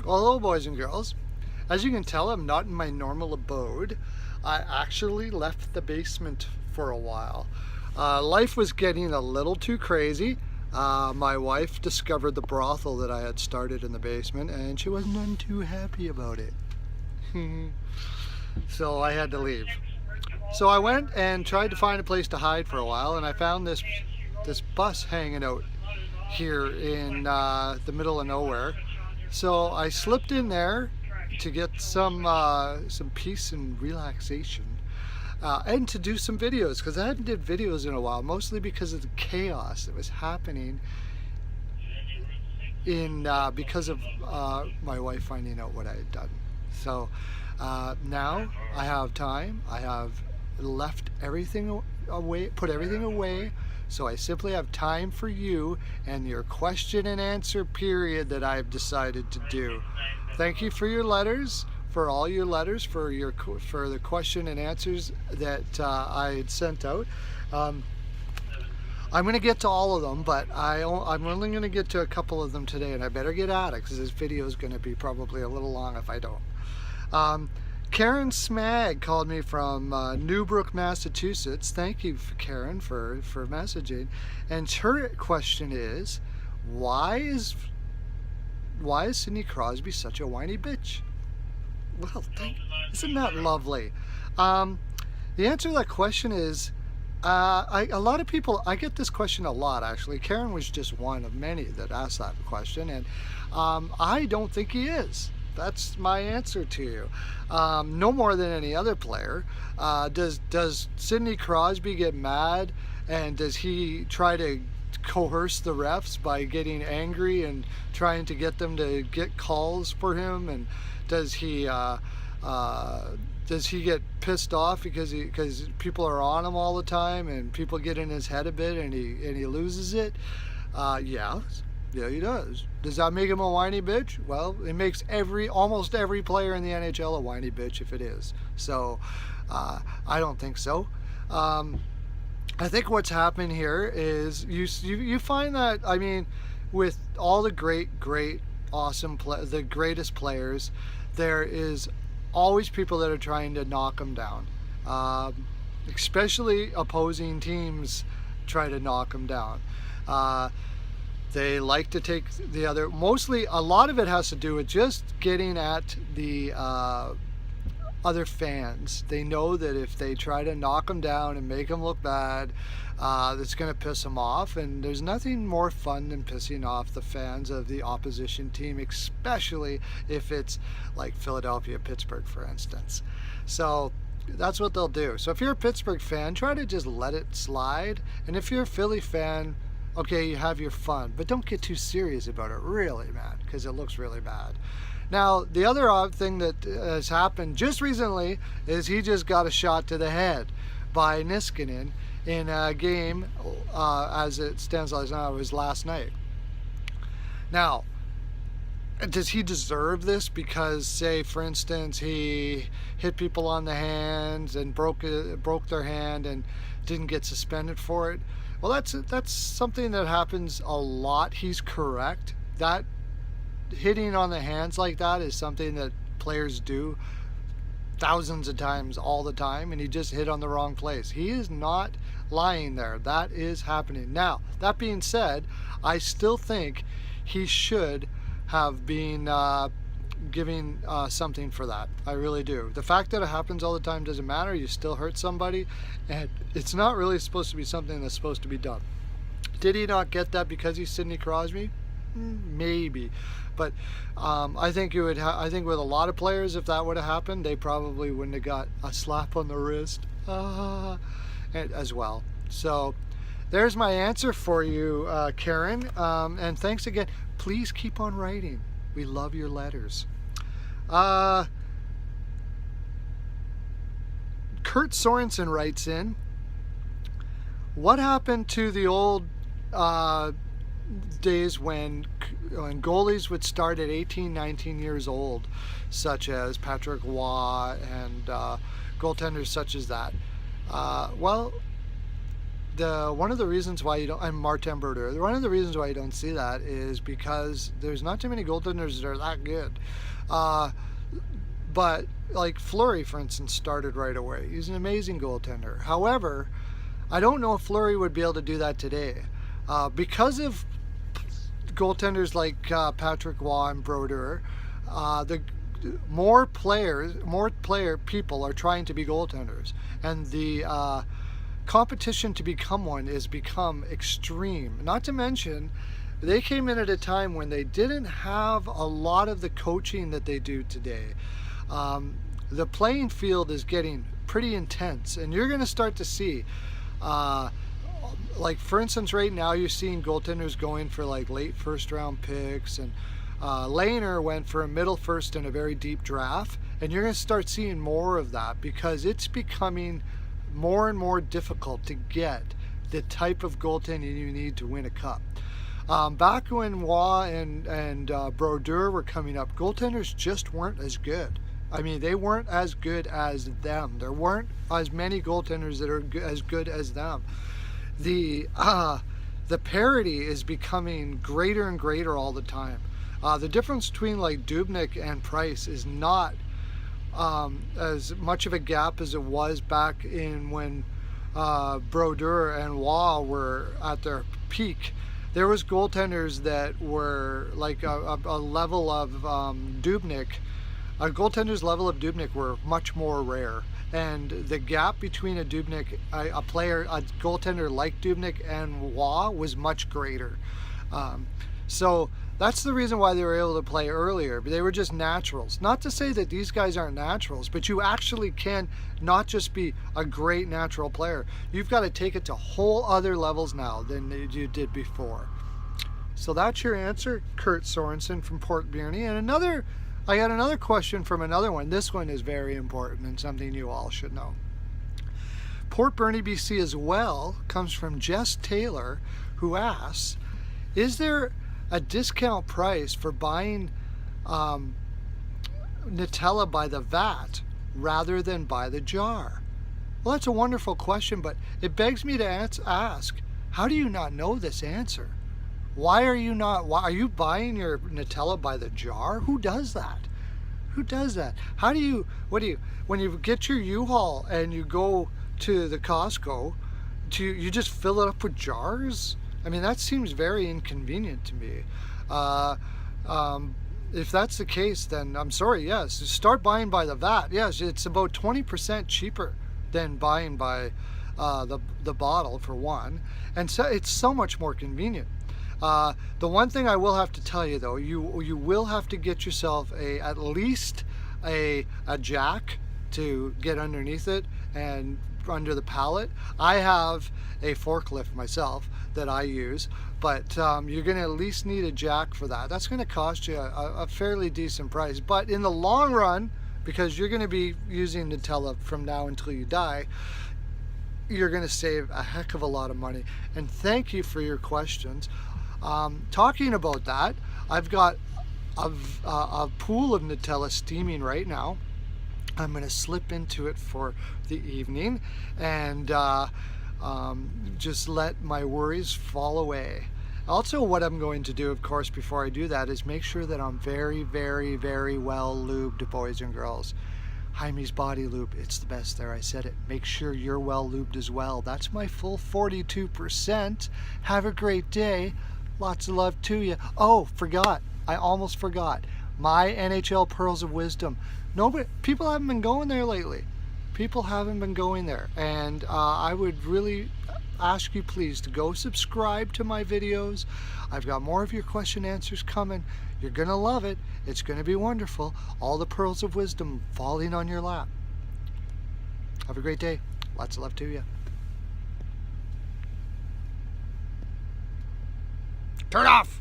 Well, hello, boys and girls. As you can tell, I'm not in my normal abode. I actually left the basement for a while. Life was getting a little too crazy. My wife discovered the brothel that I had started in the basement, and she was none too happy about it. So I had to leave. So I went and tried to find a place to hide for a while, and I found this bus hanging out here in the middle of nowhere. So I slipped in there to get some peace and relaxation, and to do some videos, because I hadn't did videos in a while, mostly because of the chaos that was happening in because of my wife finding out what I had done. So now I have time. I have left everything away, put everything away. So I simply have time for you and your question and answer period that I've decided to do. Thank you for your letters, for all your letters, for the question and answers that I had sent out. I'm going to get to all of them, but I'm only going to get to a couple of them today, and I better get at it because this video is going to be probably a little long if I don't. Karen Smag called me from Newbrook, Massachusetts. Thank you, Karen, for messaging. And her question is, why is Sidney Crosby such a whiny bitch? Well, isn't that lovely? The answer to that question is, a lot of people, I get this question a lot actually. Karen was just one of many that asked that question, and I don't think he is. That's my answer to you. No more than any other player. Does Sidney Crosby get mad, and does he try to coerce the refs by getting angry and trying to get them to get calls for him? And does he get pissed off because people are on him all the time and people get in his head a bit and he loses it? Yeah, he does. Does that make him a whiny bitch? Well, it makes almost every player in the NHL a whiny bitch if it is. So, I don't think so. I think what's happened here is you find that, I mean, with all the great, awesome, the greatest players, there is always people that are trying to knock them down. Especially opposing teams try to knock them down. They like to take the other, mostly a lot of it has to do with just getting at the other fans. They know that if they try to knock them down and make them look bad, that's going to piss them off. And there's nothing more fun than pissing off the fans of the opposition team, especially if it's like Philadelphia, Pittsburgh, for instance. So that's what they'll do. So if you're a Pittsburgh fan, try to just let it slide. And if you're a Philly fan, okay, you have your fun, but don't get too serious about it, really, man, because it looks really bad. Now, the other odd thing that has happened just recently is he just got a shot to the head by Niskanen in a game, as it stands right now, it was last night. Now, does he deserve this because, say, for instance, he hit people on the hands and broke their hand and didn't get suspended for it? Well, that's something that happens a lot. He's correct. That hitting on the hands like that is something that players do thousands of times all the time, and he just hit on the wrong place. He is not lying there. That is happening. Now, that being said, I still think he should have been giving something for that. I really do. The fact that it happens all the time doesn't matter. You still hurt somebody, and it's not really supposed to be something that's supposed to be done. Did he not get that because he's Sidney Crosby? Maybe, but I think I think with a lot of players, if that would have happened, they probably wouldn't have got a slap on the wrist as well. So there's my answer for you, Karen, and thanks again. Please keep on writing. We love your letters. Kurt Sorensen writes in, what happened to the old days when goalies would start at 18, 19 years old, such as Patrick Waugh and goaltenders such as that? Well, one of the reasons why you don't, and Martin Brodeur, one of the reasons why you don't see that is because there's not too many goaltenders that are that good. But like Fleury, for instance, started right away. He's an amazing goaltender. However, I don't know if Fleury would be able to do that today because of goaltenders like Patrick Waugh and Brodeur. The more people are trying to be goaltenders, and the competition to become one has become extreme. Not to mention, they came in at a time when they didn't have a lot of the coaching that they do today. The playing field is getting pretty intense, and you're going to start to see, like for instance, right now you're seeing goaltenders going for like late first round picks, and Lehner went for a middle first in a very deep draft, and you're going to start seeing more of that because it's becoming more and more difficult to get the type of goaltending you need to win a cup. Back when Waugh and Brodeur were coming up, goaltenders just weren't as good. I mean, they weren't as good as them. There weren't as many goaltenders that are as good as them. The parity is becoming greater and greater all the time. The difference between like Dubnyk and Price is not as much of a gap as it was back in when Brodeur and Waugh were at their peak. There was goaltenders that were like a level of Dubnyk. A goaltender's level of Dubnyk were much more rare, and the gap between a goaltender like Dubnyk and Waugh was much greater. So that's the reason why they were able to play earlier. They were just naturals. Not to say that these guys aren't naturals, but you actually can not just be a great natural player. You've got to take it to whole other levels now than you did before. So that's your answer, Kurt Sorensen from Port Birney. And I got another question from another one. This one is very important and something you all should know. Port Birney, BC as well comes from Jess Taylor, who asks, is there a discount price for buying Nutella by the vat rather than by the jar? Well, that's a wonderful question, but it begs me to ask, how do you not know this answer? Why are you buying your Nutella by the jar? Who does that? Who does that? When you get your U-Haul and you go to the Costco, you just fill it up with jars? I mean, that seems very inconvenient to me. If that's the case, then I'm sorry, yes, start buying by the vat. Yes, it's about 20% cheaper than buying by the bottle, for one, and so it's so much more convenient. The one thing I will have to tell you though, you will have to get yourself at least a jack to get underneath it and under the pallet. I have a forklift myself that I use, but you're going to at least need a jack for that. That's going to cost you a fairly decent price, but in the long run, because you're going to be using Nutella from now until you die, you're going to save a heck of a lot of money. And thank you for your questions. Talking about that, I've got a pool of Nutella steaming right now. I'm going to slip into it for the evening and just let my worries fall away. Also, what I'm going to do, of course, before I do that is make sure that I'm very, very, very well lubed, boys and girls. Jaime's Body Lube, it's the best there, I said it. Make sure you're well lubed as well. That's my full 42%. Have a great day. Lots of love to you. Oh, I almost forgot. My NHL Pearls of Wisdom. People haven't been going there lately. People haven't been going there. And I would really ask you please to go subscribe to my videos. I've got more of your question answers coming. You're going to love it. It's going to be wonderful. All the pearls of wisdom falling on your lap. Have a great day. Lots of love to you. Turn off!